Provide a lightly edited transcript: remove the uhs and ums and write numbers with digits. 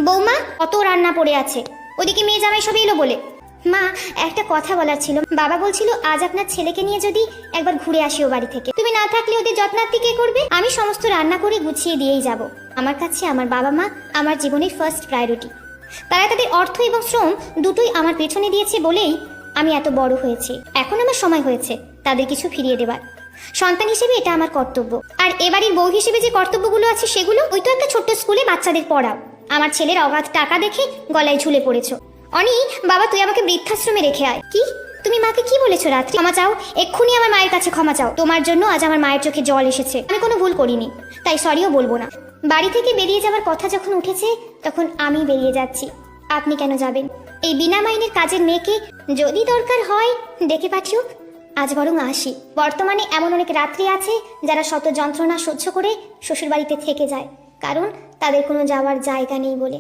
বৌমা, কত রান্না পড়ে আছে, ওদিকে মেয়ে জামাই সব এলো বলে। মা, একটা কথা বলার ছিল। বাবা বলছিল আজ আপনার ছেলেকে নিয়ে যদি একবার ঘুরে আসি ও বাড়ি থেকে। তুমি না থাকলে ওদের যত্নার্থী কে করবে? আমি সমস্ত রান্না করে গুছিয়ে দিয়েই যাব। আমার কাছে আমার বাবা মা আমার জীবনের ফার্স্ট প্রায়োরিটি। তারা তাদের অর্থ এবং শ্রম দুটোই আমার পেছনে দিয়েছে বলেই আমি এত বড় হয়েছি। এখন আমার সময় হয়েছে তাদের কিছু ফিরিয়ে দেবার। সন্তান হিসেবে এটা আমার কর্তব্য। আর এবাড়ির বউ হিসেবে যে কর্তব্যগুলো আছে সেগুলো, ওই তো একটা ছোট্ট স্কুলে বাচ্চাদের পড়াও। আমার ছেলের অগাধ টাকা দেখে গলায় ঝুলে পড়েছো। অনি, বাবা তুই আমাকে বৃদ্ধাশ্রমে রেখে আয়। কি? তুমি মাকে কি বলেছো রাত্রি? ক্ষমা চাও, এক্ষুনি আমার মায়ের কাছে ক্ষমা চাও। তোমার জন্য আজ আমার মায়ের চোখে জল এসেছে। আমি কোনো ভুল করিনি, তাই সরিও বলবো না। বাড়ি থেকে বেরিয়ে যাওয়ার কথা যখন উঠেছে তখন আমি বেরিয়ে যাচ্ছি। আপনি কেন যাবেন? এই বিনা মাইনের কাজের মেয়েকে যদি দরকার হয় ডেকে পাঠিও। আজ বরং আসি। বর্তমানে এমন অনেক রাত্রি আছে যারা শত যন্ত্রণা সহ্য করে শ্বশুরবাড়িতে থেকে যায়, কারণ তাদের কোনো যাওয়ার জায়গা নেই বলে।